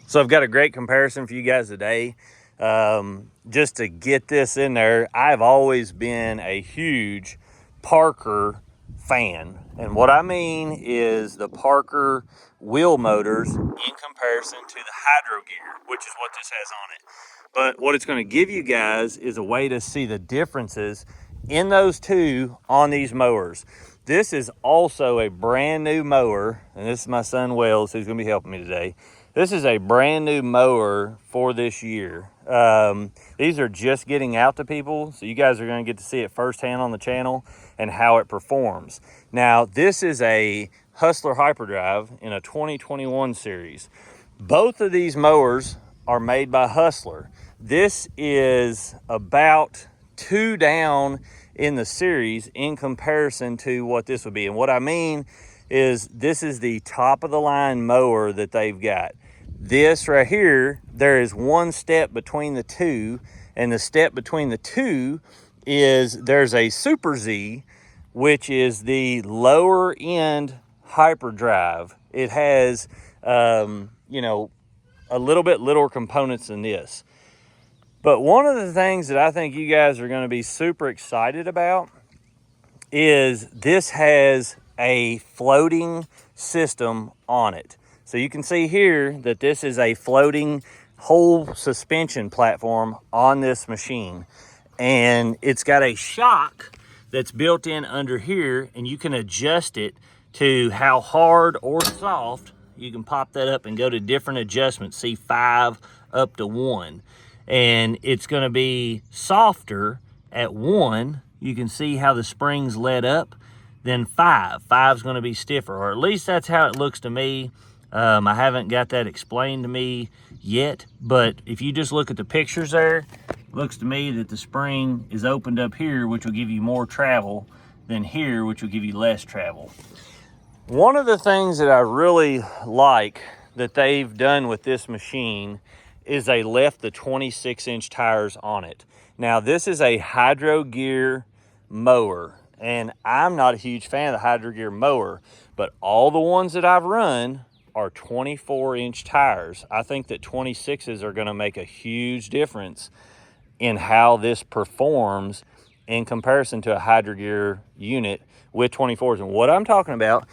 So I've got a great comparison for you guys today. Just to get this in there, I've always been a huge Parker fan. And what I mean is the Parker wheel motors in comparison to the Hydro Gear, which is what this has on it. But what it's going to give you guys is a way to see the differences in those two on these mowers. This is also a brand new mower, and this is my son Wells who's going to be helping me today. This is a brand new mower for this year. These are just getting out to people, so you guys are going to get to see it firsthand on the channel and how it performs. Now, this is a Hustler Hyperdrive in a 2021 series. Both of these mowers are made by Hustler. This is about 2 down in the series in comparison to what this would be. And what I mean is this is the top of the line mower that they've got. This right here, there is one step between the two, and the step between the two is there's a Super Z, which is the lower end Hyperdrive. It has, a little bit littler components than this. But one of the things that I think you guys are going to be super excited about is this has a floating system on it. So you can see here that this is a floating whole suspension platform on this machine. And it's got a shock that's built in under here, and you can adjust it to how hard or soft. You can pop that up and go to different adjustments, see 5 up to 1. And it's going to be softer at 1. You can see how the springs let up. Then 5. 5's going to be stiffer, or at least that's how it looks to me. I haven't got that explained to me yet, but if you just look at the pictures there, it looks to me that the spring is opened up here, which will give you more travel, than here, which will give you less travel. One of the things that I really like that they've done with this machine is they left the 26-inch tires on it. Now, this is a Hydro Gear mower, and I'm not a huge fan of the Hydro Gear mower, but all the ones that I've run are 24-inch tires. I think that 26s are going to make a huge difference in how this performs in comparison to a Hydro Gear unit with 24s. And what I'm talking about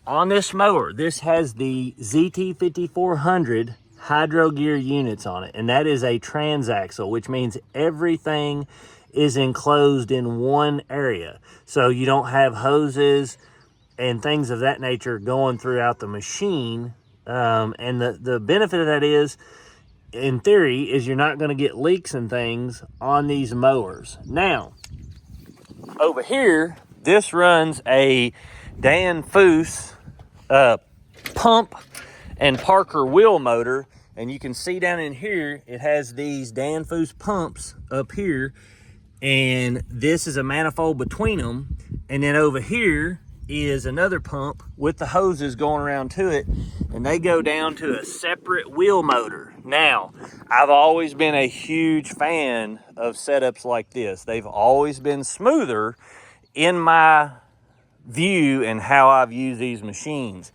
on this mower, this has the ZT5400 Hydro Gear units on it, and that is a transaxle, which means everything is enclosed in one area. So you don't have hoses and things of that nature going throughout the machine. And the benefit of that is, in theory, is you're not going to get leaks and things on these mowers. Now, over here, this runs a Dan Foose pump and Parker wheel motor, and you can see down in here it has these Dan Foose pumps up here, and this is a manifold between them. And then over here is another pump with the hoses going around to it, and they go down to a separate wheel motor. Now, I've always been a huge fan of setups like this. They've always been smoother in my view and how I've used these machines.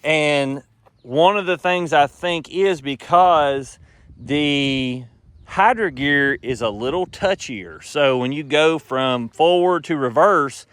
And one of the things I think is because the Hydro Gear is a little touchier. So when you go from forward to reverse,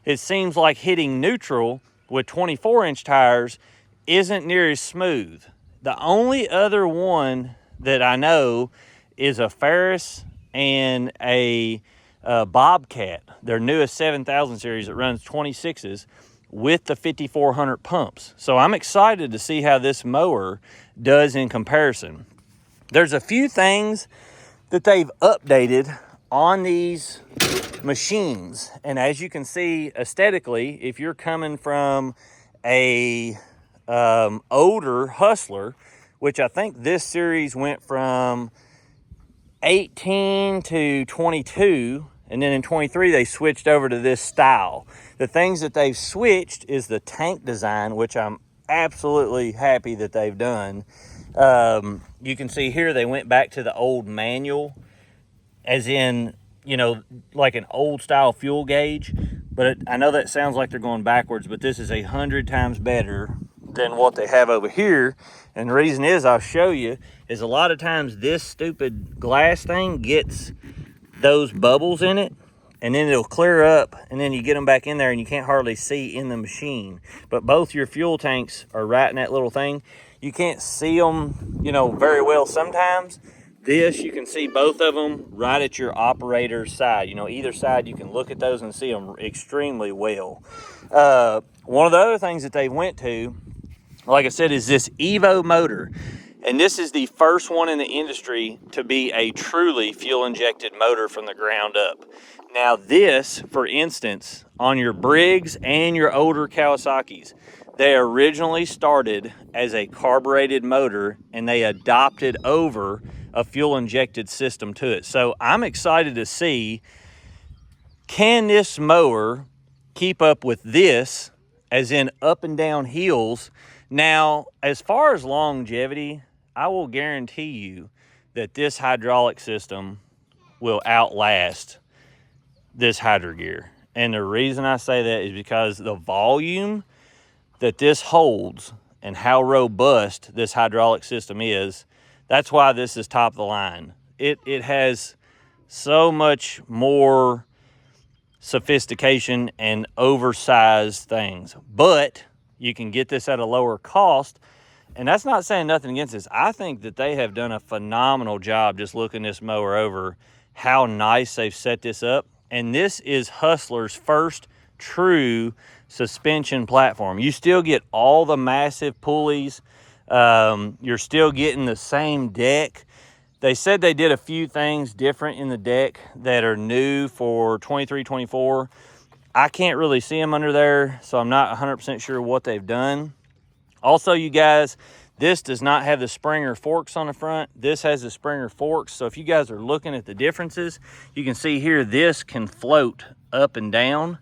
it seems like hitting neutral with 24-inch tires isn't near as smooth. The only other one that I know is a Ferris and a Bobcat, their newest 7000 series that runs 26s with the 5400 pumps. So I'm excited to see how this mower does in comparison. There's a few things that they've updated on these machines, and as you can see aesthetically, if you're coming from a older Hustler, which I think this series went from 18 to 22, and then in 23 they switched over to this style. The things that they've switched is the tank design, which I'm absolutely happy that they've done. You can see here they went back to the old manual, as in, like an old style fuel gauge. But I know that sounds like they're going backwards, but this is 100 times better than what they have over here. And the reason is, I'll show you, is a lot of times this stupid glass thing gets those bubbles in it, and then it'll clear up, and then you get them back in there and you can't hardly see in the machine. But both your fuel tanks are right in that little thing. You can't see them, you know, very well sometimes. This, you can see both of them right at your operator's side. You know, either side, you can look at those and see them extremely well. One of the other things that they went to, like I said, is this Evo motor. And this is the first one in the industry to be a truly fuel-injected motor from the ground up. Now this, for instance, on your Briggs and your older Kawasaki's, they originally started as a carbureted motor and they adopted over a fuel-injected system to it. So I'm excited to see, can this mower keep up with this, as in up and down hills? Now, as far as longevity, I will guarantee you that this hydraulic system will outlast this hydro gear. And the reason I say that is because the volume that this holds and how robust this hydraulic system is, that's why this is top of the line. It has so much more sophistication and oversized things, but you can get this at a lower cost. And that's not saying nothing against this. I think that they have done a phenomenal job just looking this mower over, how nice they've set this up. And this is Hustler's first true suspension platform. You still get all the massive pulleys. You're still getting the same deck. They said they did a few things different in the deck that are new for 23, 24. I can't really see them under there, so I'm not 100% sure what they've done. Also, you guys, this does not have the Springer forks on the front. This has the Springer forks. So if you guys are looking at the differences, you can see here, this can float up and down.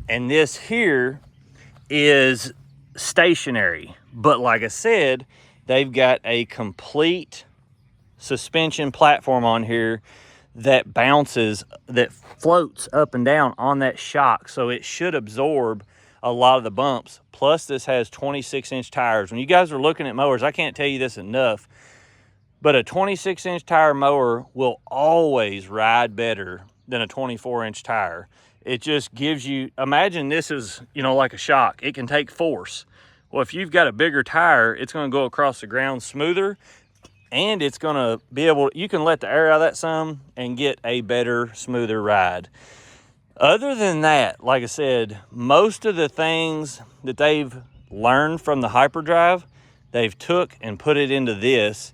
And this here is stationary. But like I said, they've got a complete suspension platform on here that bounces, that floats up and down on that shock. So it should absorb a lot of the bumps. Plus this has 26-inch tires. When you guys are looking at mowers, I can't tell you this enough, but a 26-inch tire mower will always ride better than a 24-inch tire. It just gives you, imagine this is, you know, like a shock. It can take force. Well, if you've got a bigger tire, it's going to go across the ground smoother, and it's going to be able, you can let the air out of that some and get a better, smoother ride. Other than that, like I said, most of the things that they've learned from the Hyperdrive, they've took and put it into this,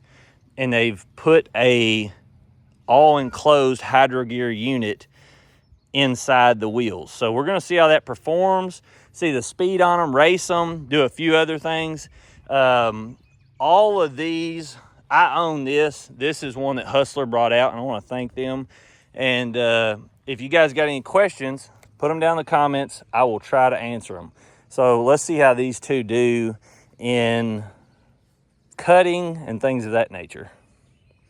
and they've put a all-enclosed hydro gear unit inside the wheels. So we're going to see how that performs, see the speed on them, race them, do a few other things. All of these, I own this. This is one that Hustler brought out, and I want to thank them. And if you guys got any questions, put them down in the comments. I will try to answer them. So let's see how these two do in cutting and things of that nature.